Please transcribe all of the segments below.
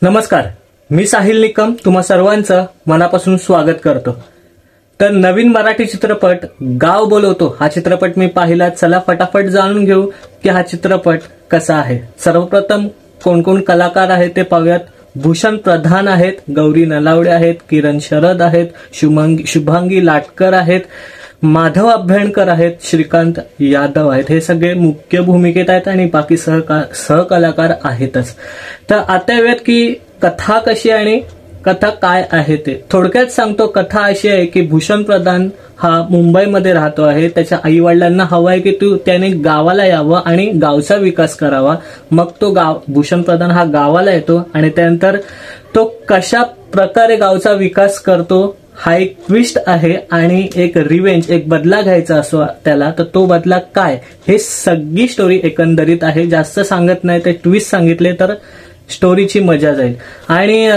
नमस्कार, मी साहिल निकम तुम्हा सर्वांचं मनापासून स्वागत करतो। तर नवीन मराठी चित्रपट गाव बोलवतो हा चित्रपट मी पाहिला। चला फटाफट जाणून घेऊ की हा चित्रपट कसा आहे। सर्वप्रथम कोण कोण कलाकार आहेत ते पाहूयात। भूषण प्रधान आहेत, गौरी नलावडे आहेत, किरण शरद आहेत, शुभांगी लाटकर आहेत, माधव अभ्यंकर आहेत, श्रीकांत यादव आहेत। हे सगळे मुख्य भूमिकेत आहेत आणि बाकी सहकलाकार आहेतच। तर आता येऊयात की कथा कशी आणि कथा काय आहे ते थोडक्यात सांगतो। कथा अशी आहे की भूषण प्रधान हा मुंबईमध्ये राहतो आहे। त्याच्या आई वडिलांना हवं आहे की त्याने गावाला यावं आणि गावचा विकास करावा। मग तो भूषण प्रधान हा गावाला येतो आणि त्यानंतर तो कशा प्रकारे गावचा विकास करतो हा एक ट्विस्ट आहे आणि एक रिवेंज, एक बदला घ्यायचा असो त्याला। तर तो बदला काय हे सगळी स्टोरी एकंदरीत आहे। जास्त सांगत नाही, ते ट्विस्ट सांगितले तर स्टोरीची मजा जाईल। आणि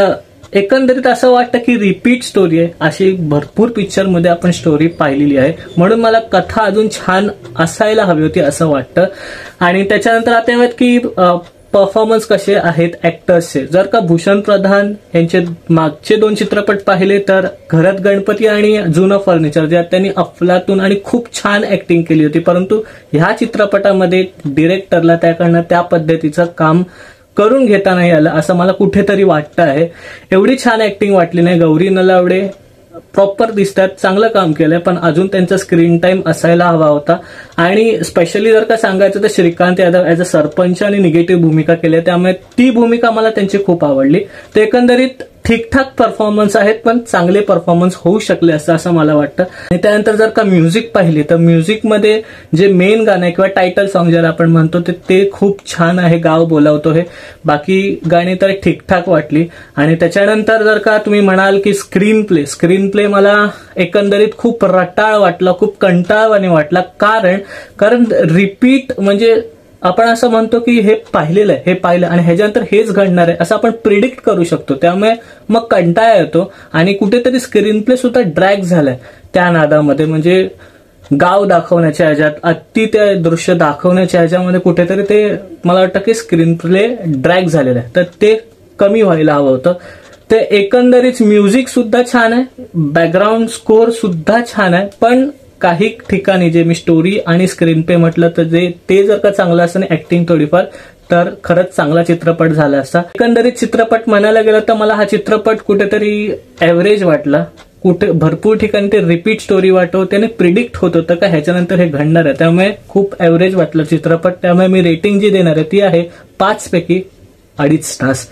एकंदरीत असं वाटतं की रिपीट स्टोरी आहे। अशी भरपूर पिक्चर मध्ये आपण स्टोरी पाहिलेली आहे, म्हणून मला कथा अजून छान असायला हवी होती असं वाटतं। आणि त्याच्यानंतर आता येऊयात की परफॉर्मन्स कसे आहेत ऍक्टर्सचे। जर का भूषण प्रधान यांचे मागचे 2 चित्रपट पाहिले तर घरात गणपती आणि जुनं फर्निचर, ज्यात त्यांनी अफलातून आणि खूप छान ऍक्टिंग केली होती। परंतु ह्या चित्रपटामध्ये डिरेक्टरला त्याकडनं त्या पद्धतीचं काम करून घेता नाही आलं असं मला कुठेतरी वाटतं आहे। एवढी छान ऍक्टिंग वाटली नाही। गौरी नलावडे प्रॉपर दिसतात, चांगलं काम केलंय, पण अजून त्यांचा स्क्रीन टाइम असायला हवा होता। आणि स्पेशली जर का सांगायचं तर श्रीकांत यादव ऍज अ सरपंच आणि निगेटिव्ह भूमिका केली, त्यामुळे ती भूमिका मला त्यांची खूप आवडली। तर एकंदरीत ठीकठाक परफॉर्मन्स आहेत, पण चांगले परफॉर्मन्स होऊ शकले असं मला वाटतं। आणि त्यानंतर जर का म्युझिक पाहिली तर म्युझिकमध्ये जे मेन गाणं आहे किंवा टायटल सॉन्ग ज्याला आपण म्हणतो ते खूप छान आहे, गाव बोलावतो हे। बाकी गाणी तर ठीकठाक वाटली। आणि त्याच्यानंतर जर का तुम्ही म्हणाल की स्क्रीन प्ले मला एकंदरीत खूप रटाळ वाटला, खूप कंटाळवाणी वाटला। कारण रिपीट म्हणजे आपण असं म्हणतो की हे पाहिलेलं आहे, हे पाहिलं आणि ह्याच्यानंतर हेच घडणार आहे असं आपण प्रिडिक्ट करू शकतो। त्यामुळे मग कंटाळा येतो आणि कुठेतरी स्क्रीन प्ले सुद्धा ड्रॅग झालाय त्या नादामध्ये। म्हणजे गाव दाखवण्याच्या ह्याच्यात, अति ते दृश्य दाखवण्याच्या ह्याच्यामध्ये कुठेतरी ते मला वाटतं की स्क्रीन प्ले ड्रॅग झालेला आहे, तर ते कमी व्हायला हवं होतं। ते एकंदरीत म्युझिक सुद्धा छान आहे, बॅकग्राऊंड स्कोर सुद्धा छान आहे, पण काही ठिकाणी जे मी स्टोरी आणि स्क्रीन प्ले म्हटलं तर ते जर का चांगलं असतं आणि ऍक्टिंग थोडीफार, तर खरंच चांगला चित्रपट झाला असता। एकंदरीत चित्रपट म्हणायला गेलं तर मला हा चित्रपट कुठेतरी एव्हरेज वाटला। कुठे भरपूर ठिकाणी ते रिपीट स्टोरी वाटतो, त्याने प्रिडिक्ट होत होतं का ह्याच्यानंतर हे घडणार आहे, त्यामुळे खूप एव्हरेज वाटलं चित्रपट। त्यामुळे मी रेटिंग जी देणार आहे ती आहे 5 पैकी 2.5 तास।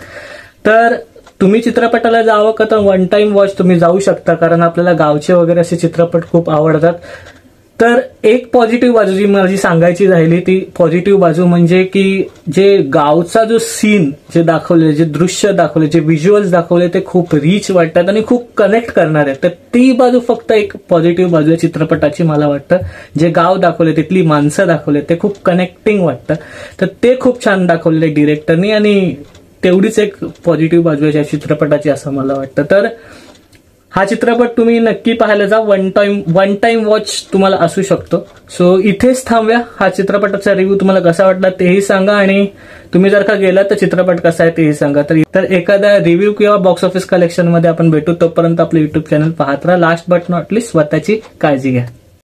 तर तुम्ही चित्रपटाला जावं का तर वन टाइम वॉच तुम्ही जाऊ शकता, कारण आपल्याला गावचे वगैरे असे चित्रपट खूप आवडतात। तर एक पॉझिटिव्ह बाजू जी माझी सांगायची राहिली, ती पॉझिटिव्ह बाजू म्हणजे की जे गावचा जो सीन जे दाखवले, जे दृश्य दाखवले, जे व्हिज्युअल्स दाखवले ते खूप रिच वाटतात आणि खूप कनेक्ट करणार आहे। तर ती बाजू फक्त एक पॉझिटिव्ह बाजू आहे चित्रपटाची मला वाटतं। जे गाव दाखवले, तिथली माणसं दाखवले ते खूप कनेक्टिंग वाटतं, तर ते खूप छान दाखवले डिरेक्टरनी आणि तेवढीच एक पॉझिटिव्ह बाजू आहे या चित्रपटाची असं मला वाटतं। तर हा चित्रपट तुम्ही नक्की पाहायला जा, वन टाइम वॉच तुम्हाला असू शकतो। सो इथेच थांबूया। हा चित्रपटाचा रिव्ह्यू तुम्हाला कसा वाटला तेही सांगा, आणि तुम्ही जर का गेला तर चित्रपट कसा आहे तेही सांगा। तर एखादा रिव्ह्यू किंवा बॉक्स ऑफिस कलेक्शन मध्ये आपण भेटू, तोपर्यंत आपलं युट्यूब चॅनल पाहत राहा। लास्ट बट नॉट लिस्ट, स्वतःची काळजी घ्या।